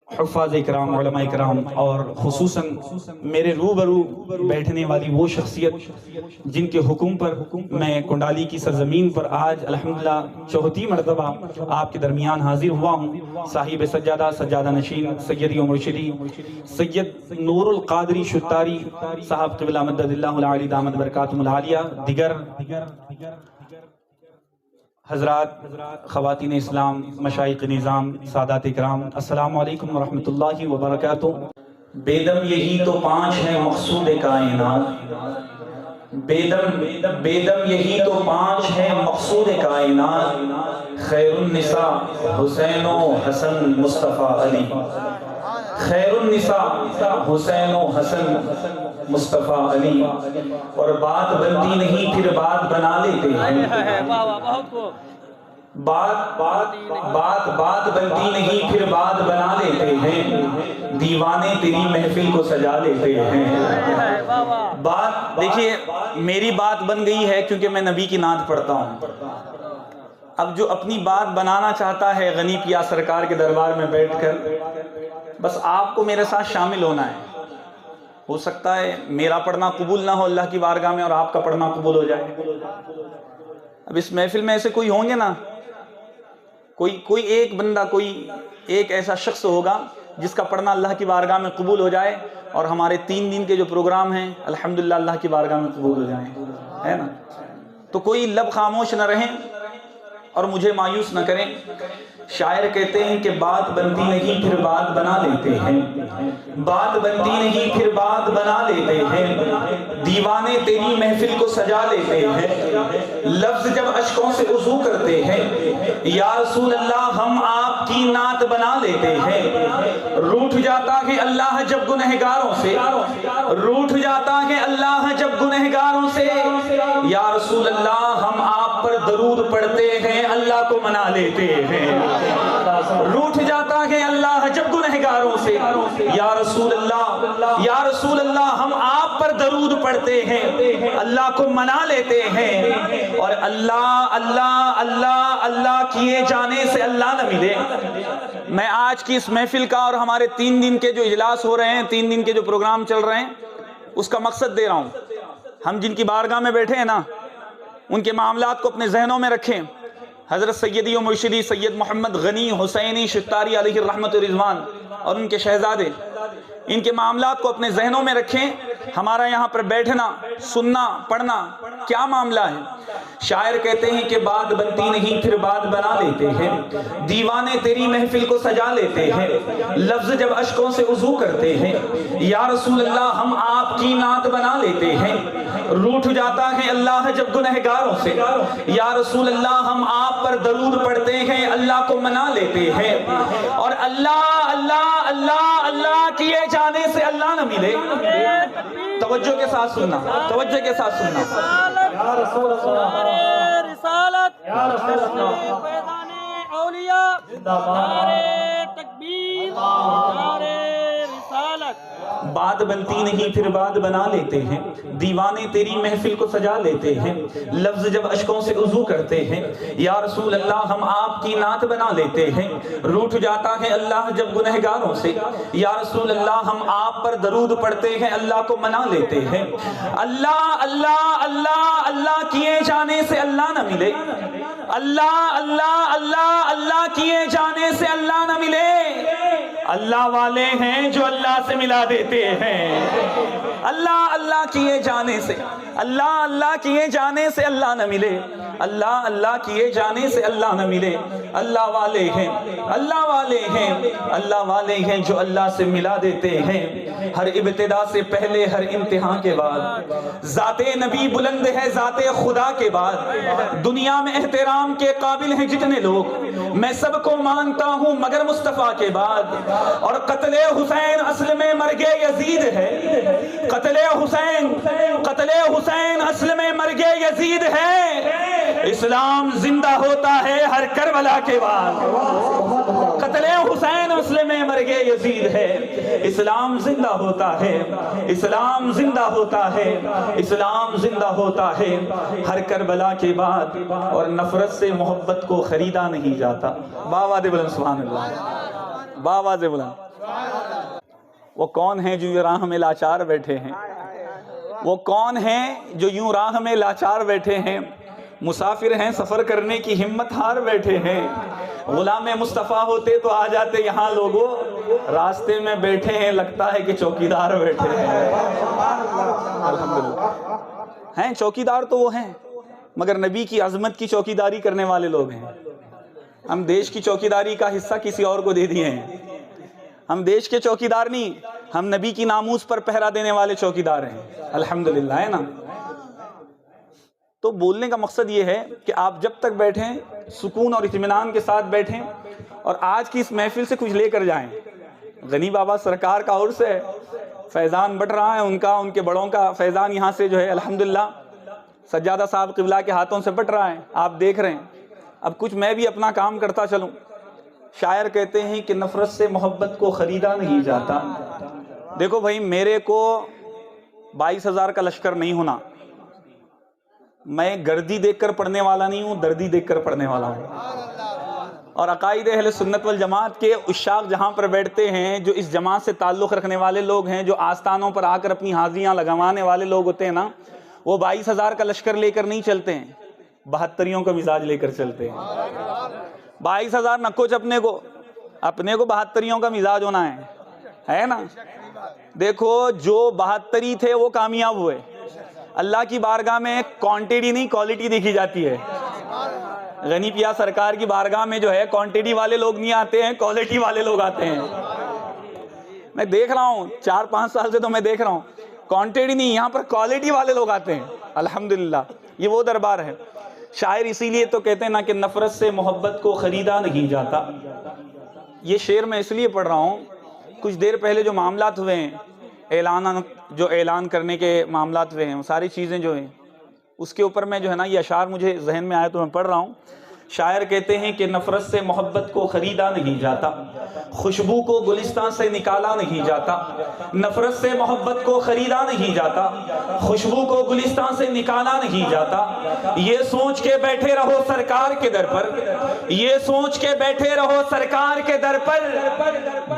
حفاظ اکرام، علماء اکرام اور خصوصاً میرے روبرو بیٹھنے والی وہ شخصیت جن کے حکم پر میں کنڈالی کی سرزمین پر آج الحمدللہ چوتھی مرتبہ آپ کے درمیان حاضر ہوا ہوں، صاحب سجادہ سجادہ نشین سیدی و مرشدی سید نور القادری شتاری صاحب قبلہ مدد اللہ العالی دامت برکاتہم العالیہ، دیگر حضرات، خواتین اسلام، مشائق نظام، سادات اکرام، السلام علیکم ورحمۃ اللہ وبرکاتہ۔ بیدم یہی تو پانچ ہیں مقصود کائنات، بیدم یہی تو پانچ ہیں مقصود کائنات، خیر النساء حسین و حسن مصطفیٰ علی، خیر النساء حسین و حسن مصطفیٰ علی، اور بات بنتی نہیں پھر بات بنا لیتے ہیں، بات بنتی نہیں پھر بات بنا لیتے ہیں، دیوانے تیری محفل کو سجا لیتے ہیں۔ بات دیکھیے، میری بات بن گئی ہے کیونکہ میں نبی کی نعت پڑھتا ہوں۔ اب جو اپنی بات بنانا چاہتا ہے غنی پیا سرکار کے دربار میں بیٹھ کر، بس آپ کو میرے ساتھ شامل ہونا ہے۔ ہو سکتا ہے میرا پڑھنا قبول نہ ہو اللہ کی بارگاہ میں اور آپ کا پڑھنا قبول ہو جائے۔ اب اس محفل میں ایسے کوئی ہوں گے نا، کوئی ایک بندہ، کوئی ایک ایسا شخص ہوگا جس کا پڑھنا اللہ کی بارگاہ میں قبول ہو جائے اور ہمارے 3 دن کے جو پروگرام ہیں الحمدللہ اللہ کی بارگاہ میں قبول ہو جائیں، ہے نا؟ تو کوئی لب خاموش نہ رہیں اور مجھے مایوس نہ کریں۔ شاعر کہتے ہیں کہ بات بنتی نہیں پھر بات بنا لیتے ہیں، بات بنتی نہیں پھر بات بنا لیتے ہیں، دیوانے تیری محفل کو سجا لیتے ہیں، لفظ جب اشکوں سے وضو کرتے ہیں، یا رسول اللہ ہم آپ کی نعت بنا لیتے ہیں، روٹھ جاتا ہے اللہ جب گنہگاروں سے، روٹھ جاتا ہے اللہ جب گنہگاروں سے، یا رسول اللہ ہم آپ پر درود پڑھتے ہیں اللہ کو منا لیتے ہیں، روٹھ جاتا ہے اللہ جب گنہگاروں سے، یا رسول اللہ ہم آپ پر درود پڑھتے ہیں اللہ کو منا لیتے ہیں، اور اللہ اللہ اللہ اللہ کیے جانے سے اللہ نہ ملے۔ میں آج کی اس محفل کا اور ہمارے 3 دن کے جو اجلاس ہو رہے ہیں، 3 دن کے جو پروگرام چل رہے ہیں، اس کا مقصد دے رہا ہوں۔ ہم جن کی بارگاہ میں بیٹھے ہیں نا، ان کے معاملات کو اپنے ذہنوں میں رکھیں۔ حضرت سیدی و مرشدی سید محمد غنی حسینی شتاری علیہ الرحمت و رضوان اور ان کے شہزادے، ان کے معاملات کو اپنے ذہنوں میں رکھیں۔ ہمارا یہاں پر بیٹھنا، سننا، پڑھنا کیا معاملہ ہے؟ شاعر کہتے ہیں کہ بات بنتی نہیں پھر بات بنا لیتے ہیں، دیوانے تیری محفل کو سجا لیتے ہیں، لفظ جب اشکوں سے وضو کرتے ہیں، یا رسول اللہ ہم آپ کی نعت بنا لیتے ہیں، روٹھ جاتا ہے اللہ جب گنہگاروں سے، یا رسول اللہ ہم آپ پر درود پڑھتے ہیں اللہ کو منا لیتے ہیں، اور اللہ اللہ اللہ اللہ کیے جانے سے اللہ نہ ملے۔ توجہ کے ساتھ سننا، توجہ کے ساتھ سننا۔ یا رسول اللہ، رسالت، یا رسول اللہ، فیضان اولیاء، نعرے تکبیر، نعرے رسالت۔ بات بنتی نہیں پھر بات بنا لیتے ہیں، دیوانے تیری محفل کو سجا لیتے ہیں، لفظ جب اشکوں سے وضو کرتے ہیں، یا رسول اللہ ہم آپ کی نعت بنا لیتے ہیں، روٹھ جاتا ہے اللہ جب گنہگاروں سے، یا رسول اللہ ہم آپ پر درود پڑھتے ہیں اللہ کو منا لیتے ہیں، اللہ اللہ اللہ اللہ کیے جانے سے اللہ نہ ملے، اللہ اللہ اللہ اللہ کیے جانے سے اللہ نہ ملے۔ اللہ والے ہیں جو اللہ سے ملا دیتے ہیں، اللہ اللہ کیے جانے سے، اللہ اللہ کیے جانے سے اللہ نہ ملے، اللہ اللہ کیے جانے سے اللہ نہ ملے۔ اللہ والے ہیں، اللہ والے ہیں، اللہ والے ہیں جو اللہ سے ملا دیتے ہیں، ہر ابتدا سے پہلے ہر امتحان کے بعد، ذات نبی بلند ہے ذات خدا کے بعد، دنیا میں احترام کے قابل ہیں جتنے لوگ، میں سب کو مانتا ہوں مگر مصطفیٰ کے بعد، اور قتل حسین اصل میں مرگے یزید ہے، قتل حسین اصل میں مرگے یزید ہے، اسلام زندہ ہوتا ہے ہر کربلا کے بعد، قتل حسین اصل میں مرگے یزید ہے، اسلام زندہ ہوتا ہے، اسلام زندہ ہوتا ہے، اسلام زندہ ہوتا ہے ہر کربلا کے بعد، اور نفرت سے محبت کو خریدا نہیں جاتا۔ بابا دے بلند سبحان اللہ۔ آواز بلند. وہ کون ہیں جو راہ میں لاچار بیٹھے ہیں؟ وہ کون ہیں جو یوں راہ میں لاچار بیٹھے ہیں؟ مسافر ہیں سفر کرنے کی ہمت ہار بیٹھے ہیں. غلام مصطفیٰ ہوتے تو آ جاتے یہاں لوگوں، راستے میں بیٹھے ہیں لگتا ہے کہ چوکیدار بیٹھے ہیں. الحمدللہ ہیں چوکیدار تو وہ ہیں، مگر نبی کی عظمت کی چوکیداری کرنے والے لوگ ہیں. ہم دیش کی چوکیداری کا حصہ کسی اور کو دے دیے ہیں. ہم دیش کے چوکیدار نہیں، ہم نبی کی ناموس پر پہرا دینے والے چوکیدار ہیں. الحمدللہ ہے نا. تو بولنے کا مقصد یہ ہے کہ آپ جب تک بیٹھیں سکون اور اطمینان کے ساتھ بیٹھیں اور آج کی اس محفل سے کچھ لے کر جائیں. غنی بابا سرکار کا عرس ہے، فیضان بٹ رہا ہے ان کے بڑوں کا فیضان یہاں سے جو ہے الحمدللہ سجادہ صاحب قبلہ کے ہاتھوں سے بٹ رہا ہے، آپ دیکھ رہے ہیں. اب کچھ میں بھی اپنا کام کرتا چلوں. شاعر کہتے ہیں کہ نفرت سے محبت کو خریدا نہیں جاتا. دیکھو بھائی، میرے کو 22,000 کا لشکر نہیں ہونا. میں گردی دیکھ کر پڑھنے والا نہیں ہوں، دردی دیکھ کر پڑھنے والا ہوں. اور عقائد اہل سنت والجماعت کے عشاق جہاں پر بیٹھتے ہیں، جو اس جماعت سے تعلق رکھنے والے لوگ ہیں، جو آستانوں پر آ کر اپنی حاضریاں لگوانے والے لوگ ہوتے ہیں نا، وہ 22,000 کا لشکر لے کر نہیں چلتے ہیں، 72 کا مزاج لے کر چلتے ہیں. 22,000 نہ کچھ اپنے کو 72 کا مزاج ہونا ہے نا. دیکھو جو 72 تھے وہ کامیاب ہوئے. اللہ کی بارگاہ میں کوانٹٹی نہیں کوالٹی دیکھی جاتی ہے. غنی پیا سرکار کی بارگاہ میں جو ہے کوانٹٹی والے لوگ نہیں آتے ہیں، کوالٹی والے لوگ آتے ہیں. میں دیکھ رہا ہوں 4-5 سال سے، تو میں دیکھ رہا ہوں کوانٹٹی نہیں، یہاں پر کوالٹی والے لوگ آتے ہیں. الحمدللہ یہ وہ دربار ہے. شاعر اسی لیے تو کہتے ہیں نا کہ نفرت سے محبت کو خریدا نہیں جاتا. یہ شعر میں اس لیے پڑھ رہا ہوں، کچھ دیر پہلے جو معاملات ہوئے ہیں، اعلان کرنے کے معاملات ہوئے ہیں، وہ ساری چیزیں جو ہیں اس کے اوپر میں جو ہے نا یہ اشعار مجھے ذہن میں آئے تو میں پڑھ رہا ہوں. شاعر کہتے ہیں کہ نفرت سے محبت کو خریدا نہیں جاتا، خوشبو کو گلستان سے نکالا نہیں جاتا. نفرت سے محبت کو خریدا نہیں جاتا، خوشبو کو گلستان سے نکالا نہیں جاتا. یہ سوچ کے بیٹھے رہو سرکار کے در پر، یہ سوچ کے بیٹھے رہو سرکار کے در پر،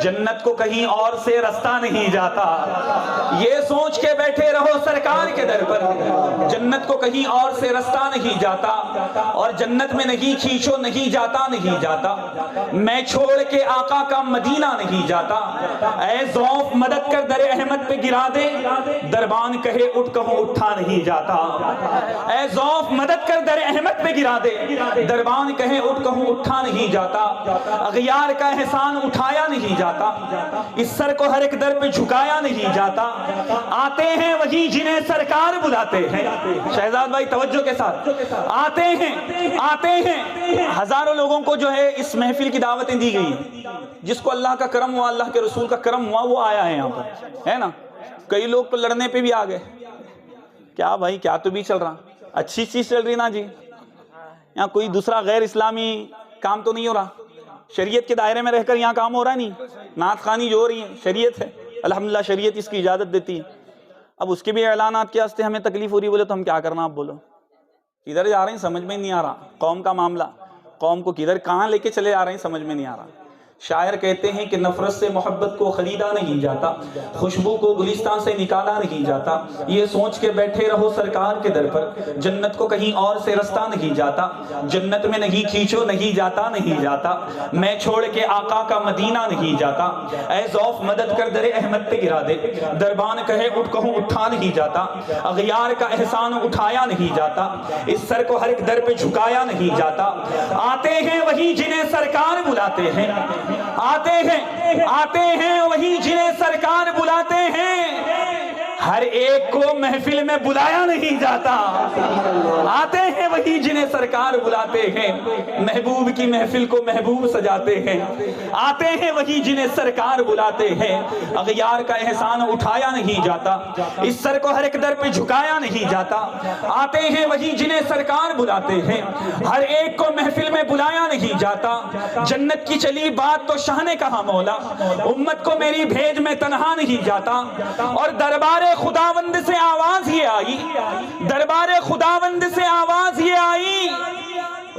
جنت کو کہیں اور سے رستہ نہیں جاتا. یہ سوچ کے بیٹھے رہو سرکار کے در پر، جنت کو کہیں اور سے رستہ نہیں جاتا. اور جنت میں نہیں کھینچو نہیں جاتا نہیں جاتا، میں چھوڑ کے آقا کا مدینہ نہیں جاتا. اے ذوف مدد کر در احمد پہ گرا دے، دربان کہے اٹھ کہوں اٹھا نہیں جاتا. اے ذوف مدد کر در احمد پہ گرا دے، دربان کہے اٹھ کہوں اٹھا نہیں جاتا. اغیار کا احسان اٹھایا نہیں جاتا، اس سر کو ہر ایک در پہ جھکایا نہیں جاتا. آتے ہیں وہی جنہیں سرکار بلاتے ہیں. شہزاد بھائی توجہ کے ساتھ، آتے ہیں ہزاروں لوگوں کو جو ہے اس محفل کی دعوتیں دی گئی ہیں. جس کو اللہ کا کرم ہوا، اللہ کے رسول کا کرم ہوا، وہ آیا ہے یہاں پر، ہے نا. کئی لوگ تو لڑنے پہ بھی آ گئے. کیا بھائی کیا تو بھی چل رہا، اچھی چیز چل رہی نا جی. یہاں کوئی دوسرا غیر اسلامی کام تو نہیں ہو رہا. شریعت کے دائرے میں رہ کر یہاں کام ہو رہا ہے. نہیں، نعت خوانی جو ہو رہی ہے شریعت ہے، الحمدللہ شریعت اس کی اجازت دیتی ہے. اب اس کے بھی اعلانات کے واسطے ہمیں تکلیف ہو رہی، بولے تو ہم کیا کرنا. آپ بولو کدھر جا رہے ہیں سمجھ میں نہیں آ رہا. قوم کا معاملہ، قوم کو کہاں لے کے چلے آ رہے ہیں سمجھ میں نہیں آ رہا. شاعر کہتے ہیں کہ نفرت سے محبت کو خریدا نہیں جاتا، خوشبو کو گلستان سے نکالا نہیں جاتا. یہ سوچ کے بیٹھے رہو سرکار کے در پر، جنت کو کہیں اور سے رستہ نہیں جاتا. جنت میں نہیں کھینچو نہیں جاتا نہیں جاتا، میں چھوڑ کے آقا کا مدینہ نہیں جاتا. اے ذوف مدد کر در احمد پہ گرا دے، دربان کہے اٹھ کہوں اٹھا نہیں جاتا. اغیار کا احسان اٹھایا نہیں جاتا، اس سر کو ہر ایک در پہ جھکایا نہیں جاتا. آتے ہیں وہی جنہیں سرکار بلاتے ہیں، آتے ہیں وہی جنہیں سرکار بلاتے ہیں. ہر ایک کو محفل میں بلایا نہیں جاتا. آتے ہیں وہی جنہیں سرکار بلاتے ہیں، محبوب کی محفل کو محبوب سجاتے ہیں. آتے ہیں وہی جنہیں سرکار بلاتے ہیں، اغیار کا احسان اٹھایا نہیں جاتا، اس سر کو ہر ایک در پہ جھکایا نہیں جاتا. آتے ہیں وہی جنہیں سرکار بلاتے ہیں، ہر ایک کو محفل میں بلایا نہیں جاتا. جنت کی چلی بات تو شاہ نے کہا مولا، امت کو میری بھیج میں تنہا نہیں جاتا. اور دربار خداوند سے آواز یہ آئی، دربار خداوند سے آواز یہ آئی،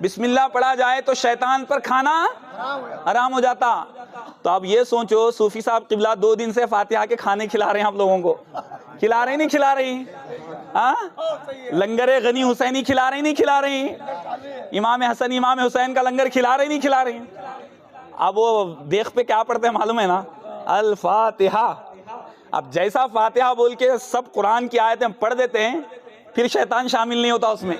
بسم اللہ پڑھا جائے تو شیطان پر کھانا حرام ہو جاتا. تو اب یہ سوچو صوفی صاحب قبلہ 2 دن سے فاتحہ کے کھانے کھلا رہے ہیں آپ لوگوں کو. کھلا رہے نہیں کھلا رہی؟ لنگر غنی حسینی کھلا رہی نہیں کھلا رہی؟ امام حسن امام حسین کا لنگر کھلا رہی نہیں کھلا رہی؟ اب وہ دیکھ پہ کیا پڑھتے ہیں معلوم ہے نا؟ الفاتحہ. اب جیسا فاتحہ بول کے سب قرآن کی آیتیں پڑھ دیتے ہیں پھر شیطان شامل نہیں ہوتا اس میں.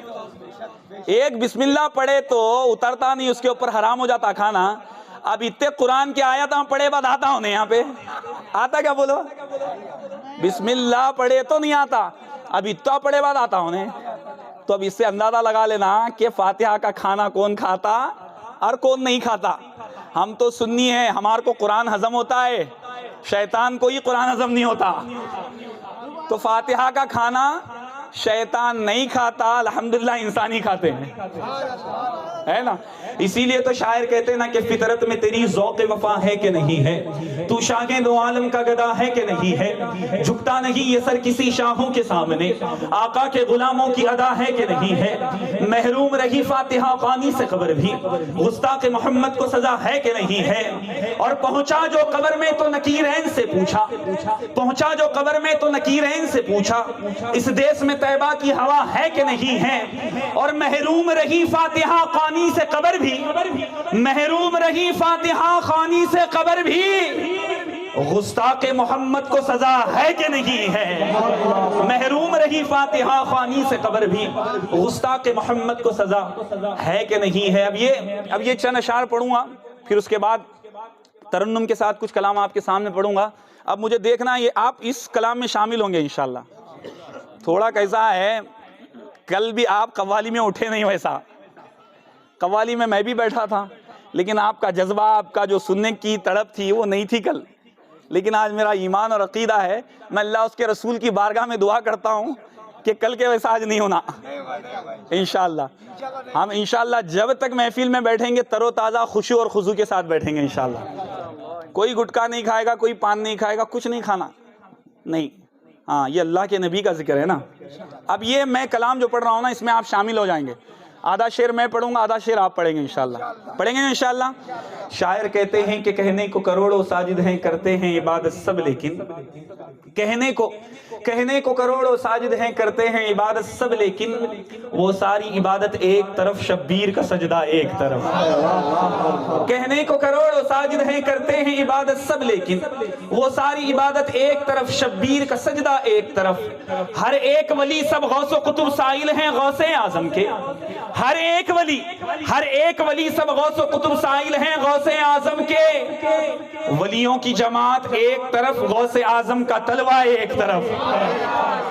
ایک بسم اللہ پڑھے تو اترتا نہیں اس کے اوپر حرام ہو جاتا کھانا. اب اتنے قرآن کی آیتیں پڑھے بعد آتا ہونے یہاں پہ آتا کیا بولو؟ بسم اللہ پڑھے تو نہیں آتا, اب اتنا پڑھے بعد آتا ہونے. تو اب اس سے اندازہ لگا لینا کہ فاتحہ کا کھانا کون کھاتا اور کون نہیں کھاتا. ہم تو سنی ہیں, ہمارے کو قرآن ہضم ہوتا ہے, شیطان کو ہی قرآن ہضم نہیں ہوتا. تو فاتحہ کا کھانا شیطان نہیں کھاتا, الحمدللہ انسان ہی کھاتے ہیں, ہے نا. اسی لیے تو شاعر کہتے ہیں نا کہ فطرت میں تیری ذوق وفا ہے کہ نہیں ہے, تو شاہ دو عالم کا گدا ہے کہ نہیں ہے, جھکتا نہیں یہ سر کسی شاہوں کے سامنے, آقا کے غلاموں کی ادا ہے کہ نہیں ہے. محروم رہی فاتحہ خوانی سے قبر بھی, گستاخ محمد کو سزا ہے کہ نہیں ہے. اور پہنچا جو قبر میں تو نکیرین سے پوچھا, پہنچا جو قبر میں تو نکیرین سے پوچھا, اس دیس میں طیبہ کی ہوا ہے کہ نہیں ہے. اور محروم رہی فاتحہ خوانی سے قبر بھی, محروم رہی فاتحہ خوانی سے قبر بھی, گستاخ محمد کو سزا ہے کہ نہیں ہے. محروم رہی فاتحہ خوانی سے قبر بھی, گستاخ محمد کو سزا ہے کہ نہیں ہے. اب یہ چند اشعار پڑھوں گا, پھر اس کے بعد ترنم کے ساتھ کچھ کلام آپ کے سامنے پڑھوں گا. اب مجھے دیکھنا یہ آپ اس کلام میں شامل ہوں گے انشاءاللہ. تھوڑا کیسا ہے, کل بھی آپ قوالی میں اٹھے نہیں, ویسا قوالی میں بھی بیٹھا تھا, لیکن آپ کا جذبہ, آپ کا جو سننے کی تڑپ تھی وہ نہیں تھی کل. لیکن آج میرا ایمان اور عقیدہ ہے, میں اللہ اس کے رسول کی بارگاہ میں دعا کرتا ہوں کہ کل کے ویسا آج نہیں ہونا انشاءاللہ. ہم انشاءاللہ جب تک محفل میں بیٹھیں گے تر و تازہ خشوع اور خضوع کے ساتھ بیٹھیں گے انشاءاللہ. کوئی گٹکا نہیں کھائے گا, کوئی پان نہیں کھائے گا, کچھ نہیں کھانا نہیں. ہاں, یہ اللہ کے نبی کا ذکر ہے نا. اب یہ میں کلام جو پڑھ رہا ہوں نا, اس میں آپ شامل ہو جائیں گے. آدھا شعر میں پڑھوں گا, آدھا شعر آپ پڑھیں گے انشاءاللہ. پڑھیں گے انشاءاللہ. شاعر کہتے ہیں کہ کہنے کو کروڑوں ساجد ہیں, کرتے ہیں عبادت سب, لیکن کہنے کو کروڑوں ساجد ہیں, کرتے ہیں عبادت سب, لیکن وہ ساری عبادت ایک طرف, شبیر کا سجدہ ایک طرف. کہنے کو کروڑوں ساجد ہیں, کرتے ہیں عبادت سب, لیکن وہ ساری عبادت ایک طرف, شبیر کا سجدہ ایک طرف. ہر ایک ولی سب غوث و قطب سائل ہیں غوث اعظم کے, ہر ایک ولی سب غوث و قطب سائل ہیں غوث اعظم کے. ولیوں کی جماعت ایک طرف, غوث اعظم کا تلوہ ایک طرف.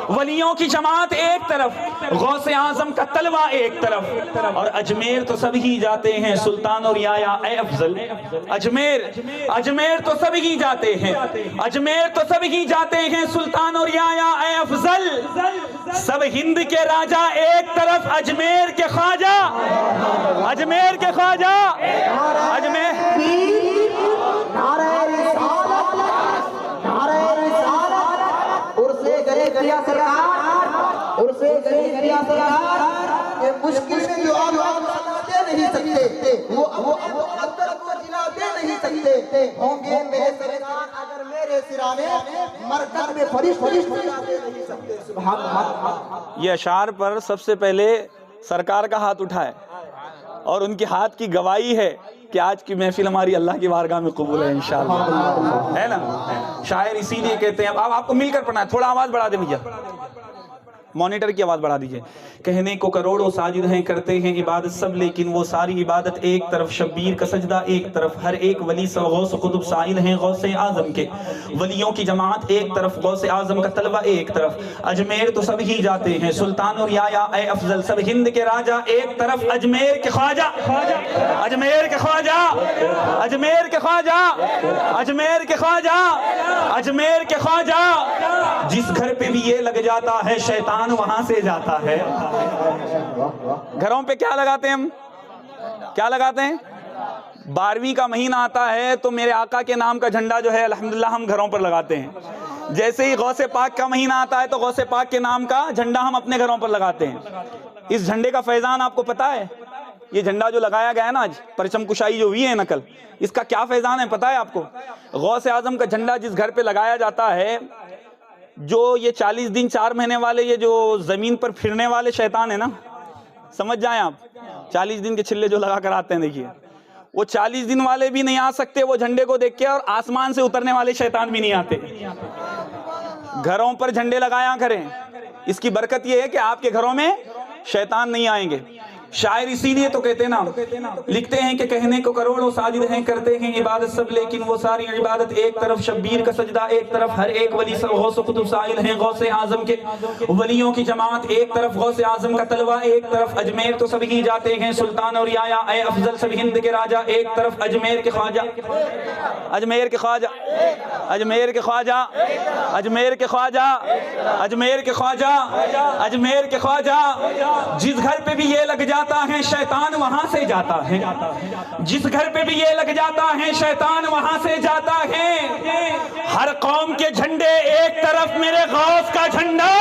ولیوں کی جماعت ایک طرف, غوث اعظم کا تلوہ ایک طرف. اور اجمیر تو سب ہی جاتے ہیں, سلطان اور یا اے افضل. اجمیر تو سب ہی جاتے ہیں, اجمیر تو سب ہی جاتے ہیں, سلطان اور یا اے افضل. سب ہند کے راجہ ایک طرف, اجمیر کے خواجہ, اجمیر کے خواجہ, اجمیر. نعرہ رسالت, نعرہ رسالت, عرصے گلے گلیا سرکار, عرصے گلے گلیا سرکار. یہ مشکل میں جو آپ دے نہیں سکتے, وہ اندر کو جلا دے نہیں سکتے, ہوں گے میرے سرکار اگر میرے سرانے مرکز میں فرشتے دے نہیں سکتے. سبحان اللہ. یہ اشعار پر سب سے پہلے سرکار کا ہاتھ اٹھائے, اور ان کے ہاتھ کی گواہی ہے کہ آج کی محفل ہماری اللہ کی بارگاہ میں قبول ہے انشاءاللہ, ہے نا. شاعر اسی لیے کہتے ہیں, اب آپ کو مل کر پڑھنا ہے, تھوڑا آواز بڑھا دیں بھیا, مانیٹر کی آواز بڑھا دیجئے. کہنے کو کروڑوں ساجد ہیں, کرتے ہیں عبادت سب, لیکن وہ ساری عبادت ایک طرف, شبیر کا سجدہ ایک طرف. ہر ایک ولی سب غوث قطب سائل ہیں غوث اعظم کے, ولیوں کی جماعت ایک طرف, غوث اعظم کا طلبہ ایک طرف. اجمیر تو سب ہی جاتے ہیں, سلطان اور یا اے افضل. سب ہند کے راجہ ایک طرف, اجمیر کے خواجہ, اجمیر کے خواجہ, اجمیر کے خواجہ, اجمیر کے خواجہ, اجمیر کے خواجہ. جس گھر پہ بھی یہ لگ جاتا ہے شیطان وہاں سے جاتا ہے. گھروں پہ کیا لگاتے ہیں ہم, کیا لگاتے ہیں؟ 12ویں کا مہینہ آتا ہے تو میرے آقا کے نام کا جھنڈا جو ہے الحمدللہ ہم گھروں پر لگاتے ہیں. جیسے ہی غوث پاک کا مہینہ آتا ہے تو غوث پاک کے نام کا جھنڈا ہم اپنے گھروں پر لگاتے ہیں. اس جھنڈے کا فیضان آپ کو پتا ہے یہ جھنڈا جو لگایا گیا ہے نا آج، پرچم کشائی جو ہوئی ہے نقل، اس کا کیا فیضان ہے پتہ ہے آپ کو؟ غوث اعظم کا جھنڈا جس گھر پہ لگایا جاتا ہے، جو یہ 40 دن 4 مہینے والے یہ جو زمین پر پھرنے والے شیطان ہیں نا، سمجھ جائیں آپ، 40 دن کے چھلے جو لگا کر آتے ہیں، دیکھیے وہ 40 دن والے بھی نہیں آ سکتے وہ جھنڈے کو دیکھ کے، اور آسمان سے اترنے والے شیطان بھی نہیں آتے۔ گھروں پر جھنڈے لگایا کریں، اس کی برکت یہ ہے کہ آپ کے گھروں میں شیطان نہیں آئیں گے۔ شاعر اسی لیے تو کہتے نا، لکھتے ہیں کہ کہنے کو کروڑوں ساجد ہیں، کرتے ہیں عبادت سب، لیکن وہ ساری عبادت ایک طرف شبیر کا سجدہ، ایک طرف ہر ایک ولی غوث و قطب سائل ہیں غوث اعظم کے ولیوں کی جماعت، ایک طرف غوث اعظم کا طلبہ، ایک طرف اجمیر تو سب ہی جاتے ہیں سلطان اور یایا، اے افضل سب ہند کے راجہ، ایک طرف اجمیر کے خواجہ، اجمیر کے خواجہ، اجمیر کے خواجہ، اجمیر کے خواجہ، اجمیر کے خواجہ، اجمیر کے خواجہ، جس گھر پہ بھی یہ لگ جاتا ہے شیطان وہاں سے جاتا ہے، جس گھر پہ بھی یہ لگ جاتا ہے شیطان وہاں سے جاتا ہے۔ ہر قوم کے جھنڈے ایک طرف، میرے غوث کا جھنڈا،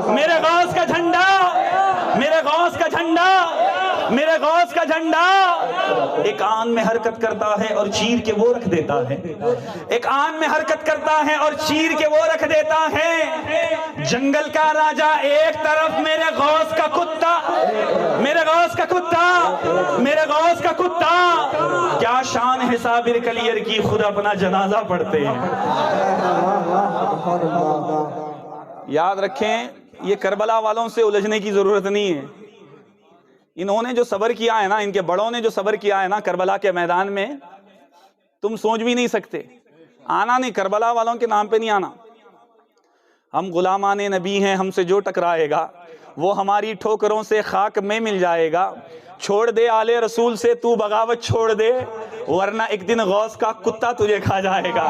میرے غوث کا جھنڈا، میرے غوث کا جھنڈا، میرے غوث کا جھنڈا ایک آن میں حرکت کرتا ہے اور چیر کے وہ رکھ دیتا ہے، ایک آن میں حرکت کرتا ہے اور چیر کے وہ رکھ دیتا ہے۔ جنگل کا راجہ ایک طرف، میرے غوث کا کتا، میرے غوث کا کتا، میرے غوث کا کتا، کیا شان ہے صابر کلیر کی، خود اپنا جنازہ پڑھتے ہیں۔ یاد رکھیں یہ کربلا والوں سے الجھنے کی ضرورت نہیں ہے، انہوں نے جو صبر کیا ہے نا، ان کے بڑوں نے جو صبر کیا ہے نا کربلا کے میدان میں، تم سوچ بھی نہیں سکتے۔ آنا نہیں، کربلا والوں کے نام پہ نہیں آنا۔ ہم غلامان نبی ہیں، ہم سے جو ٹکرائے گا وہ ہماری ٹھوکروں سے خاک میں مل جائے گا۔ چھوڑ دے آل رسول سے تو بغاوت چھوڑ دے، ورنہ ایک دن غوث کا کتا تجھے کھا جائے گا۔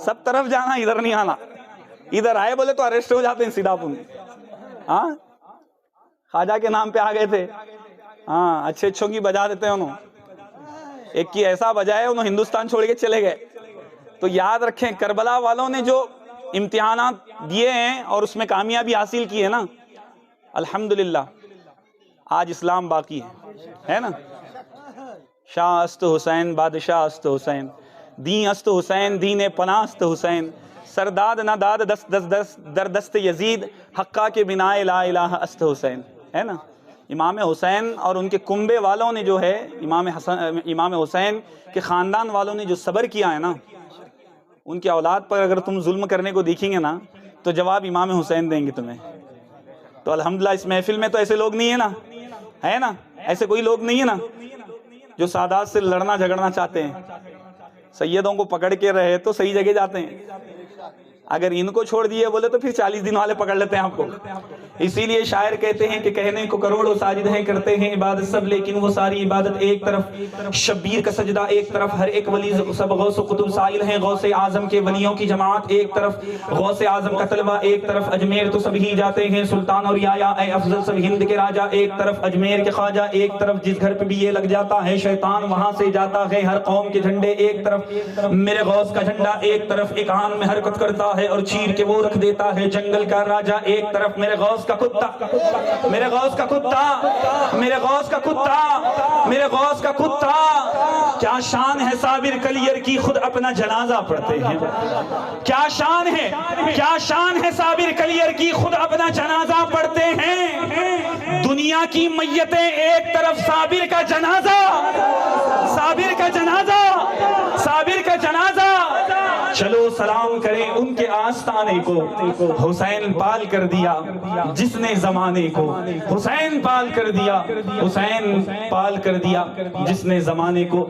سب طرف جانا، ادھر نہیں آنا۔ ادھر آئے بولے تو اریسٹ ہو جاتے ہیں سیدھا اپن۔ ہاں خواجہ کے نام پہ آ گئے تھے، ہاں اچھے اچھوں کی بجا دیتے ہیں انہوں، ایک کی ایسا بجائے انہوں ہندوستان چھوڑ کے چلے گئے۔ تو یاد رکھیں کربلا والوں نے جو امتحانات دیے ہیں اور اس میں کامیابی حاصل کی ہے نا، الحمدللہ آج اسلام باقی ہے نا۔ شاہ است حسین، بادشاہ است حسین، دین است حسین، دین پناہ است حسین، سرداد نہ داد دست دست دست در دست یزید، حقہ کے بنا لا الہ است حسین، ہے نا۔ امام حسین اور ان کے کنبے والوں نے جو ہے، امام حسین کے خاندان والوں نے جو صبر کیا ہے نا، ان کی اولاد پر اگر تم ظلم کرنے کو دیکھیں گے نا تو جواب امام حسین دیں گے تمہیں۔ تو الحمدللہ اس محفل میں تو ایسے لوگ نہیں ہیں نا، ہے نا، ایسے کوئی لوگ نہیں ہیں نا جو سادات سے لڑنا جھگڑنا چاہتے ہیں۔ سیدوں کو پکڑ کے رہے تو صحیح جگہ جاتے ہیں، اگر ان کو چھوڑ دیے بولے تو پھر 40 دن والے پکڑ لیتے ہیں آپ کو۔ اسی لیے شاعر کہتے ہیں کہ کہنے کو کروڑوں ساجد ہیں، کرتے ہیں عبادت سب، لیکن وہ ساری عبادت ایک طرف شبیر کا سجدہ، ایک طرف ہر ایک ولی سب غوث و قطب سائل ہیں غوث اعظم کے ولیوں کی جماعت، ایک طرف غوث اعظم کا طلبہ، ایک طرف اجمیر تو سب ہی جاتے ہیں سلطان اور یایا، اے افضل سب ہند کے راجہ، ایک طرف اجمیر کے خواجہ، ایک طرف جس گھر پہ بھی یہ لگ جاتا ہے شیطان وہاں سے جاتا ہے۔ ہر قوم کے جھنڈے ایک طرف، میرے غوث کا جھنڈا ایک طرف ایک آن میں حرکت کرتا ہے اور چیر کے وہ رکھ دیتا ہے۔ جنگل کا راجہ ایک طرف، میرے غوث کا کتا، میرے غوث کا کتا، میرے غوث کا کتا، میرے غوث کا کتا، کیا شان ہے صابر کلیر کی، خود اپنا جنازہ پڑھتے ہیں۔ کیا شان ہے، کیا شان ہے صابر کلیر کی، خود اپنا جنازہ پڑھتے ہیں۔ دنیا کی میتیں ایک طرف، صابر کا جنازہ، صابر کا جنازہ، صابر کا جنازہ۔ چلو سلام کریں ان کے آستانے کو، حسین پال کر دیا جس نے زمانے کو، حسین پال کر دیا، حسین پال کر دیا جس نے زمانے کو۔